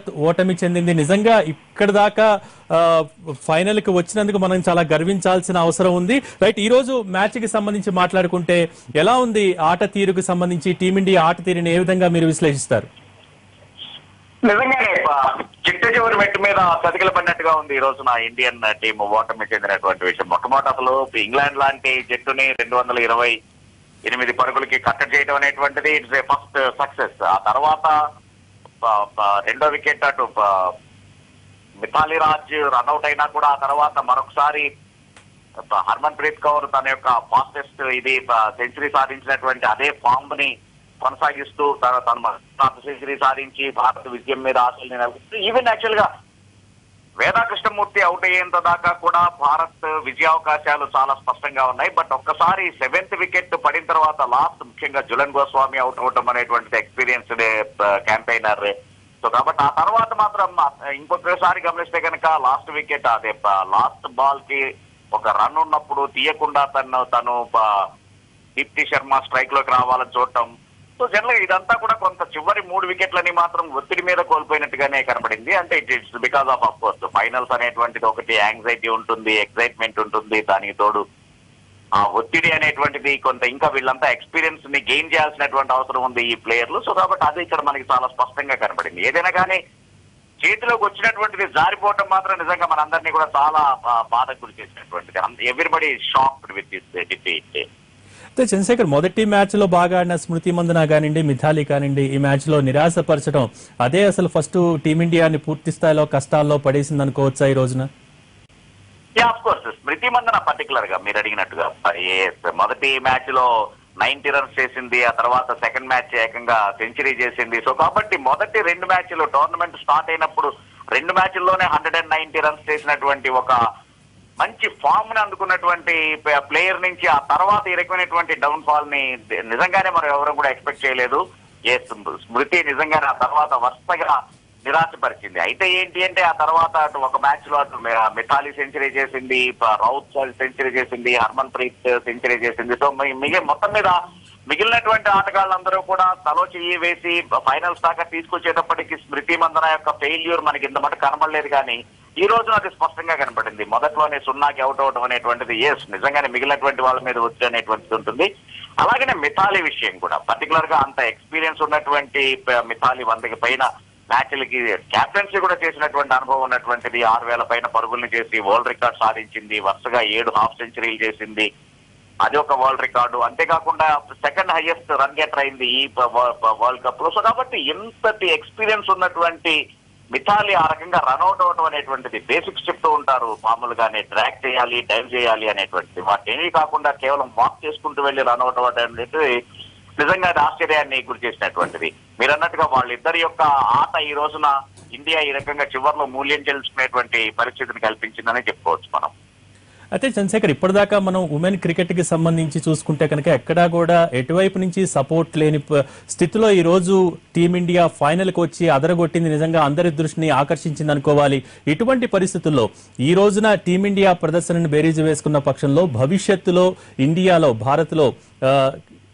భారత్ ఓటమి చెందింది. నిజంగా ఇక్కడ దాకా ఫైనల్ కి వచ్చినందుకు మనం చాలా గర్వించాల్సిన అవసరం ఉంది. రైట్, ఈ రోజు మ్యాచ్ కి సంబంధించి మాట్లాడుకుంటే ఎలా ఉంది ఆట తీరుకు సంబంధించి టీమిండియా ఆట తీరుని ఏ విధంగా మీరు విశ్లేషిస్తారు? నిజంగానే చిట్ట చివరి మెట్టు మీద చతికిల పడినట్టుగా ఉంది ఈ రోజున ఇండియన్ టీం ఓటమి చెందినటువంటి విషయం. మొట్టమొదటి అసలు ఇంగ్లాండ్ లాంటి జట్టుని 228 పరుగులకి కట్టడి చేయడం అనేటువంటిది ఇట్స్ ఏ ఫస్ట్ సక్సెస్. ఆ తర్వాత రెండో వికెట్ అటు మిథాలీ రాజ్ రన్అట్ అయినా కూడా ఆ తర్వాత మరొకసారి హర్మన్ ప్రీత్ కౌర్ తన యొక్క ఫాస్టెస్ట్ సెంచరీ సాధించినటువంటి అదే ఫామ్ ని కొనసాగిస్తూ తన సెంచరీ సాధించి భారత్ విజయం మీద ఆశలు నెలకొల్పుతూ ఈవెన్ యాక్చువల్ గా వేదా కృష్ణమూర్తి అవుట్ అయ్యేంత దాకా కూడా భారత్ విజయావకాశాలు చాలా స్పష్టంగా ఉన్నాయి. బట్ ఒక్కసారి 7th వికెట్ పడిన తర్వాత లాస్ట్ ముఖ్యంగా జులన్ గోస్వామి అవుట్ అవటం అనేటువంటిది ఎక్స్పీరియన్స్డ్ క్యాంపెయినర్. సో కాబట్టి ఆ తర్వాత మాత్రం ఇంకొకసారి గమనిస్తే కనుక లాస్ట్ వికెట్ అదే లాస్ట్ బాల్ కి ఒక రన్ ఉన్నప్పుడు తీయకుండా తను దీప్తి శర్మ స్ట్రైక్ లోకి రావాలని చూడటం. సో జనరల్ ఇదంతా కూడా కొంత చివరి 3 వికెట్లని మాత్రం ఒత్తిడి మీద కోల్పోయినట్టుగానే కనబడింది. అంటే it's because of course finals అనేటువంటిది ఒకటి యాంగ్జైటీ ఉంటుంది, ఎక్సైట్మెంట్ ఉంటుంది, దానికి తోడు ఆ ఒత్తిడి అనేటువంటిది కొంత ఇంకా వీళ్ళంతా ఎక్స్పీరియన్స్ ని గెయిన్ చేయాల్సినటువంటి అవసరం ఉంది ఈ ప్లేయర్లు. సో కాబట్టి అది ఇక్కడ మనకి చాలా స్పష్టంగా కనబడింది. ఏదైనా కానీ చేతిలోకి వచ్చినటువంటిది జారిపోవటం మాత్రం నిజంగా మనందరినీ కూడా చాలా బాధకు గురి చేసినటువంటిది. Everybody shocked with this defeat. అయితే చంద్రశేఖర్, మొదటి మ్యాచ్ లో బాగా ఆడిన స్మృతి మందన కానివ్వండి, మిథాలీ కానివ్వండి, ఈ మ్యాచ్ లో నిరాశపరచడం అదే అసలు ఫస్ట్ టీమిండియాని పూర్తి స్థాయిలో కష్టాల్లో పడేసింది అనుకోవచ్చా ఈ రోజున? Of course Smriti Mandhana particular గా మీరు అడిగినట్టుగా మొదటి మ్యాచ్ లో 90 రన్స్ చేసింది, ఆ తర్వాత సెకండ్ మ్యాచ్ ఏకంగా సెంచరీ చేసింది. సో కాబట్టి మొదటి 2 మ్యాచ్లు టోర్నమెంట్ స్టార్ట్ అయినప్పుడు 2 మ్యాచ్ల్లోనే 190 రన్స్ చేసినటువంటి ఒక మంచి ఫామ్ ని అందుకున్నటువంటి ప్లేయర్ నుంచి ఆ తర్వాత ఈ రకమైనటువంటి డౌన్ ఫాల్ ని నిజంగానే మనం ఎవరు కూడా ఎక్స్పెక్ట్ చేయలేదు. స్మృతి నిజంగానే ఆ తర్వాత వరుసగా నిరాశపరిచింది. అయితే ఏంటి అంటే ఆ తర్వాత అటు ఒక మ్యాచ్ లో అటు మిథాలీ సెంచరీ చేసింది, రౌత్ సెంచరీ చేసింది, హర్మన్ ప్రీత్ సెంచరీ చేసింది. సో మొత్తం మీద మిగిలినటువంటి ఆటగాళ్ళందరూ కూడా తలో చెయ్యి వేసి ఫైనల్స్ దాకా తీసుకొచ్చేటప్పటికి స్మృతి మందన యొక్క ఫెయిల్యూర్ మనకి ఇంత మటు కనబడలేదు. కానీ ఈ రోజున అది స్పష్టంగా కనబడింది. మొదట్లోనే 0కి అవుట్ అవడం అనేటువంటిది నిజంగానే మిగిలినటువంటి వాళ్ళ మీద వచ్చి అనేటువంటిది ఉంటుంది. అలాగనే మిథాలీ విషయం కూడా పర్టికులర్ గా అంత ఎక్స్పీరియన్స్ ఉన్నటువంటి మిథాలీ 100కి పైన మ్యాచ్లకి క్యాప్టెన్సీ కూడా చేసినటువంటి అనుభవం ఉన్నటువంటిది. 6000 పైన పరుగుల్ని చేసి వరల్డ్ రికార్డ్ సాధించింది, వరుసగా 7 హాఫ్ సెంచరీలు చేసింది, అది ఒక వరల్డ్ రికార్డు. అంతేకాకుండా సెకండ్ హైయెస్ట్ రన్ గెటర్ అయింది ఈ వరల్డ్ కప్ లో. సో కాబట్టి ఇంతటి ఎక్స్పీరియన్స్ ఉన్నటువంటి మిథాలీ ఆ రకంగా రన్అట్ అవడం అనేటువంటిది బేసిక్స్ చెప్తూ ఉంటారు మామూలుగానే, ట్రాక్ చేయాలి, డైవ్ చేయాలి అనేటువంటిది. వాటిని కాకుండా కేవలం వాక్ చేసుకుంటూ వెళ్ళి రన్అట్ అవ్వడం అనేది నిజంగా ఆశ్చర్యాన్ని గురి చేసినటువంటిది. మీరు అన్నట్టుగా వాళ్ళిద్దరి యొక్క ఆట ఈ రోజున ఇండియా ఈ రకంగా చివరిలో మూల్యం చెల్లించుకునేటువంటి పరిస్థితిని కల్పించిందని చెప్పుకోవచ్చు మనం. అయితే చంద్రశేఖర్, ఇప్పటిదాకా మనం ఉమెన్ క్రికెట్ కి సంబంధించి చూసుకుంటే కనుక ఎక్కడా కూడా ఎటువైపు నుంచి సపోర్ట్ లేని స్థితిలో ఈ రోజు టీమిండియా ఫైనల్ కి వచ్చి అదరగొట్టింది. నిజంగా అందరి దృష్టిని ఆకర్షించింది అనుకోవాలి. ఇటువంటి పరిస్థితుల్లో ఈ రోజున టీమిండియా ప్రదర్శనను బేరీజు వేసుకున్న పక్షంలో భవిష్యత్తులో ఇండియాలో, భారత్ లో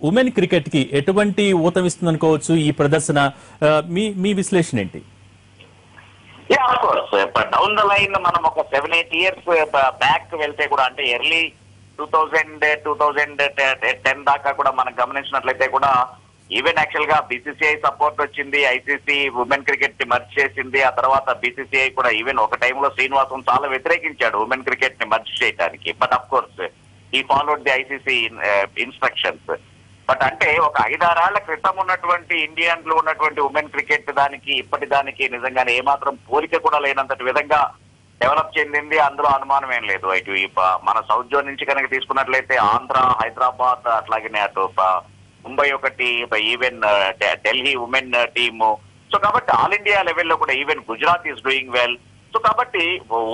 ఉమెన్ క్రికెట్ కి ఎటువంటి ఊతమిస్తుంది అనుకోవచ్చు ఈ ప్రదర్శన? మీ విశ్లేషణ ఏంటి? డౌన్ ద లైన్ మనం ఒక 7-8 ఇయర్స్ బ్యాక్ వెళ్తే కూడా, అంటే ఎర్లీ 2010 దాకా కూడా మనం గమనించినట్లయితే కూడా ఈవెన్ యాక్చువల్ గా బీసీసీఐ సపోర్ట్ వచ్చింది, ఐసీసీ ఉమెన్ క్రికెట్ ని మర్జ్ చేసింది. ఆ తర్వాత బీసీసీఐ కూడా ఈవెన్ ఒక టైంలో శ్రీనివాసం చాలా వ్యతిరేకించాడు ఉమెన్ క్రికెట్ ని మర్జ్ చేయడానికి. బట్ అఫ్ కోర్స్ ఈ followed the ICC instructions. But అంటే ఒక 5-6 ఏళ్ల క్రితం ఉన్నటువంటి ఇండియన్ లో ఉన్నటువంటి ఉమెన్ క్రికెట్ దానికి ఇప్పటి దానికి నిజంగానే ఏమాత్రం పోలిక కూడా లేనంతటి విధంగా డెవలప్ చెందింది. అందులో అనుమానం ఏం లేదు. ఇటు మన సౌత్ జోన్ నుంచి కనుక తీసుకున్నట్లయితే ఆంధ్ర, హైదరాబాద్, అట్లాగనే అటు ముంబై ఒకటి, even Delhi women team. So కాబట్టి ఆల్ ఇండియా లెవెల్లో కూడా even Gujarat is doing well. So కాబట్టి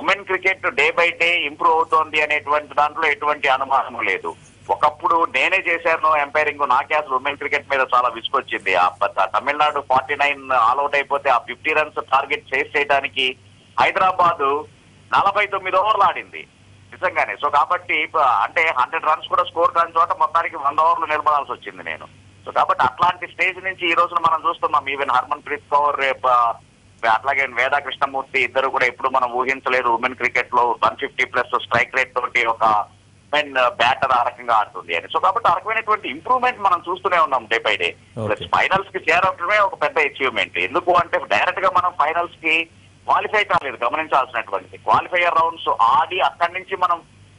women cricket day by day improve అవుతోంది అనేటువంటి దాంట్లో ఎటువంటి అనుమానం లేదు. ఒకప్పుడు నేనే చేశాను ఎంపైరింగ్, నాకే అసలు ఉమెన్ క్రికెట్ మీద చాలా విసుకొచ్చింది. తమిళనాడు 49 ఆల్అౌట్ అయిపోతే ఆ 50 రన్స్ టార్గెట్ చేయడానికి హైదరాబాద్ 49 ఓవర్లు ఆడింది నిజంగానే. సో కాబట్టి అంటే 100 రన్స్ కూడా స్కోర్ కాని చోట మొత్తానికి 100 ఓవర్లు నిలబడాల్సి వచ్చింది నేను. సో కాబట్టి అట్లాంటి స్టేజ్ నుంచి ఈ రోజున మనం చూస్తున్నాం. ఈవెన్ హర్మన్ ప్రీత్ కౌర్ అట్లాగే వేదా కృష్ణమూర్తి ఇద్దరు కూడా ఎప్పుడు మనం ఊహించలేదు ఉమెన్ క్రికెట్ లో 150+ స్ట్రైక్ రేట్ తోటి ఒక ఉమెన్ బ్యాటర్ ఆ రకంగా ఆడుతుంది అని. సో కాబట్టి ఆ రకమైనటువంటి ఇంప్రూవ్మెంట్ మనం చూస్తూనే ఉన్నాం డే బై డే. ఫైనల్స్ కి చేరడమే ఒక పెద్ద అచీవ్మెంట్. ఎందుకు అంటే డైరెక్ట్ గా మనం ఫైనల్స్ కి క్వాలిఫై కాలేదు, గమనించాల్సినటువంటి క్వాలిఫైయర్ రౌండ్స్ ఆడి అక్కడి నుంచి మనం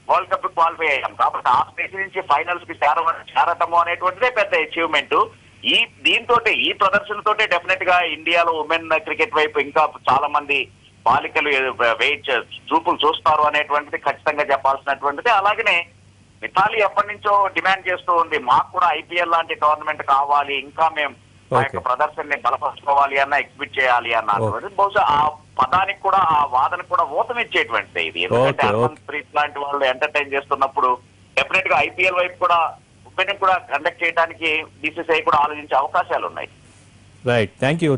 వరల్డ్ కప్ క్వాలిఫై అయ్యాం. కాబట్టి ఆ స్టేజ్ నుంచి ఫైనల్స్ కి చేరటము అనేటువంటిదే పెద్ద అచీవ్మెంట్. దీంతో ఈ ప్రదర్శనతోటే డెఫినెట్ గా ఇండియాలో ఉమెన్ క్రికెట్ వైపు ఇంకా చాలా మంది బాలికలు చూపులు చూస్తారు అనేటువంటిది ఖచ్చితంగా చెప్పాల్సినటువంటిది. అలాగనే మిథాలీ ఎప్పటి నుంచో డిమాండ్ చేస్తూ ఉంది, మాకు కూడా ఐపీఎల్ లాంటి టోర్నమెంట్ కావాలి, ఇంకా మేము ఆ యొక్క ప్రదర్శనని బలపరచుకోవాలి అన్న, ఎగ్జిబిట్ చేయాలి అన్న. బహుశా ఆ పదానికి కూడా ఆ వాదనకు కూడా ఊతమిచ్చేటువంటిది ఇది. ఎందుకంటే హర్మన్ ప్రీత్ లాంటి వాళ్ళు ఎంటర్టైన్ చేస్తున్నప్పుడు డెఫినెట్ గా ఐపీఎల్ వైపు కూడా ఉమెన్ కూడా కండక్ట్ చేయడానికి బీసీసీఐ కూడా ఆలోచించే అవకాశాలు ఉన్నాయి. Right, thank you.